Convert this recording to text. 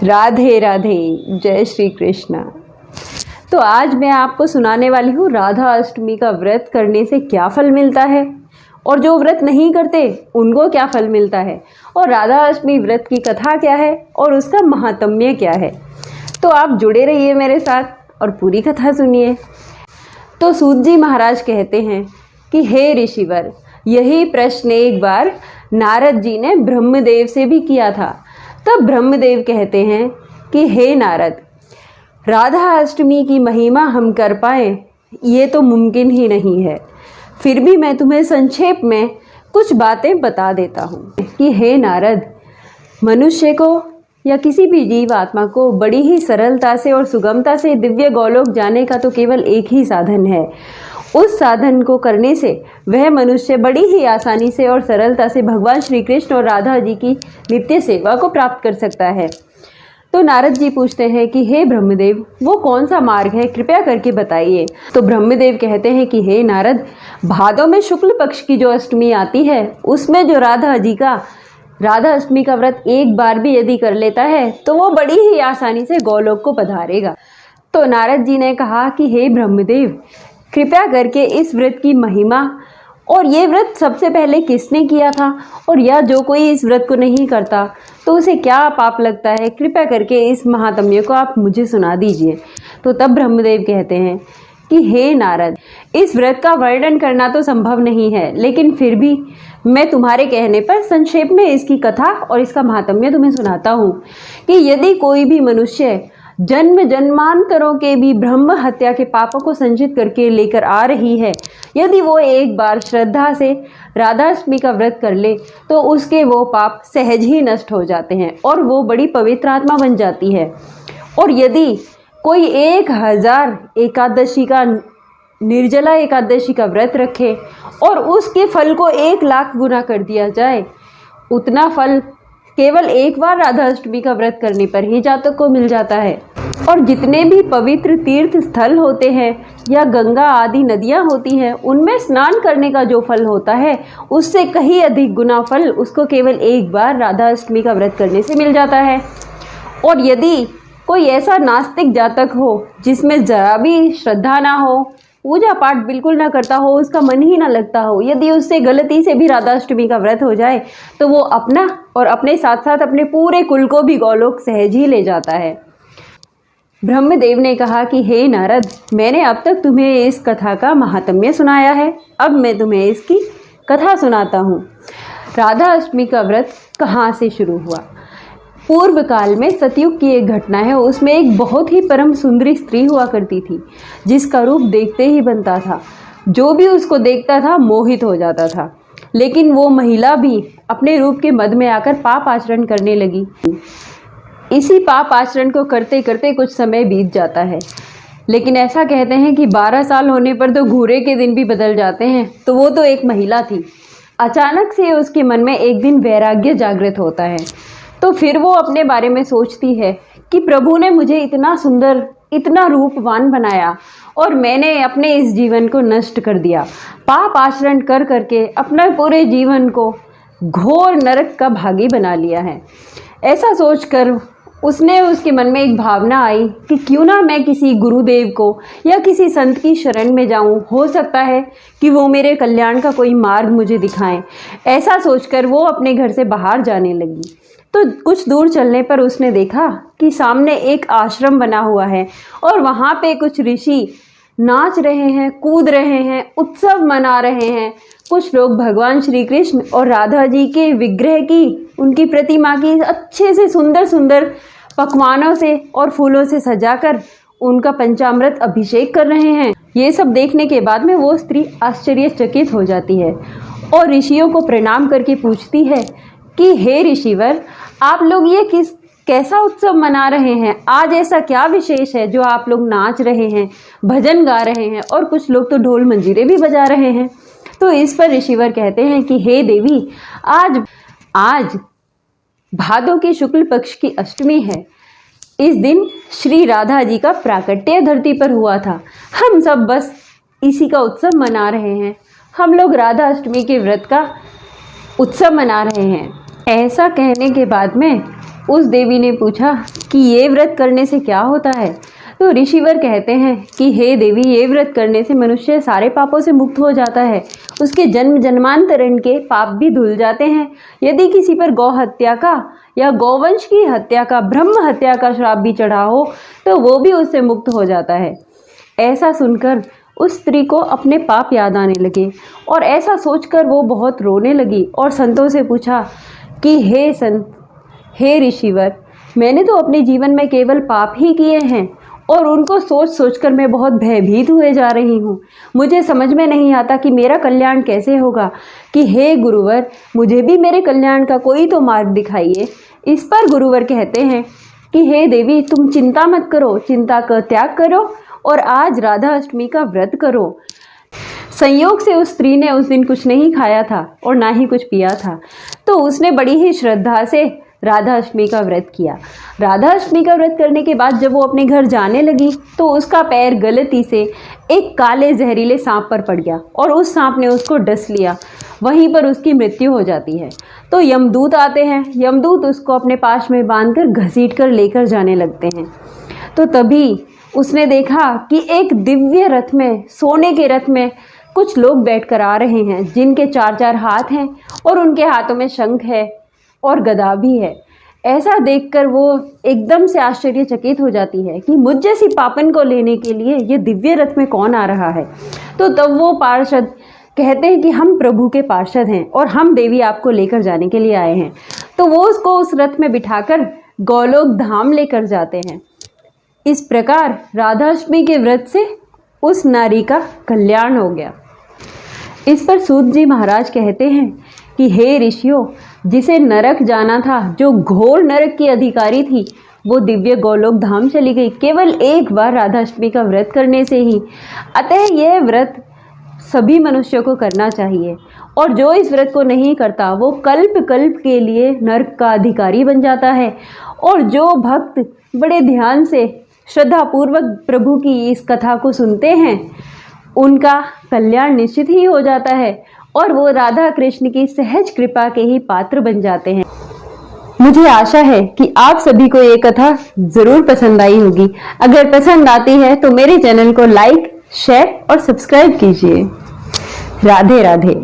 राधे राधे, जय श्री कृष्ण। तो आज मैं आपको सुनाने वाली हूँ राधा अष्टमी का व्रत करने से क्या फल मिलता है और जो व्रत नहीं करते उनको क्या फल मिलता है, और राधा अष्टमी व्रत की कथा क्या है और उसका महात्म्य क्या है। तो आप जुड़े रहिए मेरे साथ और पूरी कथा सुनिए। तो सूत जी महाराज कहते हैं कि हे ऋषिवर, यही प्रश्न एक बार नारद जी ने ब्रह्मदेव से भी किया था। तब ब्रह्मदेव कहते हैं कि हे नारद, राधा अष्टमी की महिमा हम कर पाए ये तो मुमकिन ही नहीं है। फिर भी मैं तुम्हें संक्षेप में कुछ बातें बता देता हूँ कि हे नारद, मनुष्य को या किसी भी जीव आत्मा को बड़ी ही सरलता से और सुगमता से दिव्य गोलोक जाने का तो केवल एक ही साधन है। उस साधन को करने से वह मनुष्य बड़ी ही आसानी से और सरलता से भगवान श्री कृष्ण और राधा जी की नित्य सेवा को प्राप्त कर सकता है। तो नारद जी पूछते हैं कि हे ब्रह्मदेव, वो कौन सा मार्ग है, कृपया करके बताइए। तो ब्रह्मदेव कहते हैं कि हे नारद, भादों में शुक्ल पक्ष की जो अष्टमी आती है उसमें जो राधा अष्टमी का व्रत एक बार भी यदि कर लेता है तो वो बड़ी ही आसानी से गोलोक को पधारेगा। तो नारद जी ने कहा कि हे ब्रह्मदेव, कृपया करके इस व्रत की महिमा और ये व्रत सबसे पहले किसने किया था, और या जो कोई इस व्रत को नहीं करता तो उसे क्या पाप लगता है, कृपया करके इस महात्म्य को आप मुझे सुना दीजिए। तो तब ब्रह्मदेव कहते हैं कि हे नारद, इस व्रत का वर्णन करना तो संभव नहीं है, लेकिन फिर भी मैं तुम्हारे कहने पर संक्षेप में इसकी कथा और इसका महात्म्य तुम्हें सुनाता हूँ कि यदि कोई भी मनुष्य जन्म जन्मांतरों के भी ब्रह्म हत्या के पापों को संचित करके लेकर आ रही है, यदि वो एक बार श्रद्धा से राधाअष्टमी का व्रत कर ले तो उसके वो पाप सहज ही नष्ट हो जाते हैं और वो बड़ी पवित्र आत्मा बन जाती है। और यदि कोई 1000 एकादशी का निर्जला एकादशी का व्रत रखे और उसके फल को 1,00,000 गुना कर दिया जाए, उतना फल केवल एक बार राधा अष्टमी का व्रत करने पर ही जातक को मिल जाता है। और जितने भी पवित्र तीर्थ स्थल होते हैं या गंगा आदि नदियाँ होती हैं, उनमें स्नान करने का जो फल होता है उससे कहीं अधिक गुना फल उसको केवल एक बार राधा अष्टमी का व्रत करने से मिल जाता है। और यदि कोई ऐसा नास्तिक जातक हो जिसमें जरा भी श्रद्धा ना हो, पूजा पाठ बिल्कुल ना करता हो, उसका मन ही ना लगता हो, यदि उससे गलती से भी राधा अष्टमी का व्रत हो जाए तो वो अपना और अपने साथ साथ अपने पूरे कुल को भी गोलोक सहज ही ले जाता है। ब्रह्मदेव ने कहा कि हे नारद, मैंने अब तक तुम्हें इस कथा का महात्म्य सुनाया है, अब मैं तुम्हें इसकी कथा सुनाता हूँ। राधा अष्टमी का व्रत कहाँ से शुरू हुआ। पूर्व काल में सतयुग की एक घटना है। उसमें एक बहुत ही परम सुंदरी स्त्री हुआ करती थी जिसका रूप देखते ही बनता था, जो भी उसको देखता था मोहित हो जाता था। लेकिन वो महिला भी अपने रूप के मद में आकर पाप आचरण करने लगी। इसी पाप आचरण को करते करते कुछ समय बीत जाता है, लेकिन ऐसा कहते हैं कि 12 साल होने पर तो घूरे के दिन भी बदल जाते हैं। तो वो तो एक महिला थी। अचानक से उसके मन में एक दिन वैराग्य जागृत होता है। तो फिर वो अपने बारे में सोचती है कि प्रभु ने मुझे इतना सुंदर, इतना रूपवान बनाया और मैंने अपने इस जीवन को नष्ट कर दिया। पाप आचरण कर करके अपने पूरे जीवन को घोर नरक का भागी बना लिया है। ऐसा सोचकर उसके मन में एक भावना आई कि क्यों ना मैं किसी गुरुदेव को या किसी संत की शरण में जाऊं, हो सकता है कि वो मेरे कल्याण का कोई मार्ग मुझे दिखाएं। ऐसा सोचकर वो अपने घर से बाहर जाने लगी। तो कुछ दूर चलने पर उसने देखा कि सामने एक आश्रम बना हुआ है और वहाँ पे कुछ ऋषि नाच रहे हैं, कूद रहे हैं, उत्सव मना रहे हैं। कुछ लोग भगवान श्री कृष्ण और राधा जी के विग्रह की, उनकी प्रतिमा की अच्छे से सुंदर सुंदर पकवानों से और फूलों से सजाकर उनका पंचामृत अभिषेक कर रहे हैं। ये सब देखने के बाद में वो स्त्री आश्चर्यचकित हो जाती है और ऋषियों को प्रणाम करके पूछती है कि हे ऋषिवर, आप लोग ये कैसा उत्सव मना रहे हैं? आज ऐसा क्या विशेष है जो आप लोग नाच रहे हैं, भजन गा रहे हैं और कुछ लोग तो ढोल मंजीरे भी बजा रहे हैं। तो इस पर ऋषिवर कहते हैं कि हे देवी, आज भादों के शुक्ल पक्ष की अष्टमी है। इस दिन श्री राधा जी का प्राकट्य धरती पर हुआ था। हम सब बस इसी का उत्सव मना रहे हैं। हम लोग राधा अष्टमी के व्रत का उत्सव मना रहे हैं। ऐसा कहने के बाद में उस देवी ने पूछा कि ये व्रत करने से क्या होता है। तो ऋषिवर कहते हैं कि हे देवी, ये व्रत करने से मनुष्य सारे पापों से मुक्त हो जाता है, उसके जन्म जन्मांतरण के पाप भी धुल जाते हैं। यदि किसी पर गौ हत्या का या गौवंश की हत्या का, ब्रह्म हत्या का श्राप भी चढ़ा हो तो वो भी उससे मुक्त हो जाता है। ऐसा सुनकर उस स्त्री को अपने पाप याद आने लगे और ऐसा सोचकर वो बहुत रोने लगी और संतों से पूछा कि हे संत, हे ऋषिवर, मैंने तो अपने जीवन में केवल पाप ही किए हैं और उनको सोच सोचकर मैं बहुत भयभीत हुए जा रही हूँ। मुझे समझ में नहीं आता कि मेरा कल्याण कैसे होगा। कि हे गुरुवर, मुझे भी मेरे कल्याण का कोई तो मार्ग दिखाइए। इस पर गुरुवर कहते हैं कि हे देवी, तुम चिंता मत करो, चिंता का त्याग करो और आज राधा अष्टमी का व्रत करो। संयोग से उस स्त्री ने उस दिन कुछ नहीं खाया था और ना ही कुछ पिया था, तो उसने बड़ी ही श्रद्धा से राधा अष्टमी का व्रत किया। राधा अष्टमी का व्रत करने के बाद जब वो अपने घर जाने लगी तो उसका पैर गलती से एक काले जहरीले सांप पर पड़ गया और उस सांप ने उसको डस लिया। वहीं पर उसकी मृत्यु हो जाती है। तो यमदूत आते हैं। यमदूत उसको अपने पास में बांधकर घसीट कर लेकर जाने लगते हैं। तो तभी उसने देखा कि एक दिव्य रथ में, सोने के रथ में कुछ लोग बैठकर आ रहे हैं, जिनके 4-4 हाथ हैं और उनके हाथों में शंख है और गदा भी है। ऐसा देखकर वो एकदम से आश्चर्यचकित हो जाती है कि मुझ जैसी पापन को लेने के लिए ये दिव्य रथ में कौन आ रहा है। तो तब वो पार्षद कहते हैं कि हम प्रभु के पार्षद हैं और हम देवी आपको लेकर जाने के लिए आए हैं। तो वो उसको उस रथ में बिठाकर गोलोक धाम लेकर जाते हैं। इस प्रकार राधाअष्टमी के व्रत से उस नारी का कल्याण हो गया। इस पर सूत जी महाराज कहते हैं कि हे ऋषियों, जिसे नरक जाना था, जो घोर नरक की अधिकारी थी, वो दिव्य गोलोक धाम चली गई केवल एक बार राधाअष्टमी का व्रत करने से ही। अतः यह व्रत सभी मनुष्यों को करना चाहिए और जो इस व्रत को नहीं करता वो कल्प कल्प के लिए नरक का अधिकारी बन जाता है। और जो भक्त बड़े ध्यान से श्रद्धापूर्वक प्रभु की इस कथा को सुनते हैं, उनका कल्याण निश्चित ही हो जाता है और वो राधा कृष्ण की सहज कृपा के ही पात्र बन जाते हैं। मुझे आशा है कि आप सभी को ये कथा जरूर पसंद आई होगी। अगर पसंद आती है तो मेरे चैनल को लाइक, शेयर और सब्सक्राइब कीजिए। राधे राधे।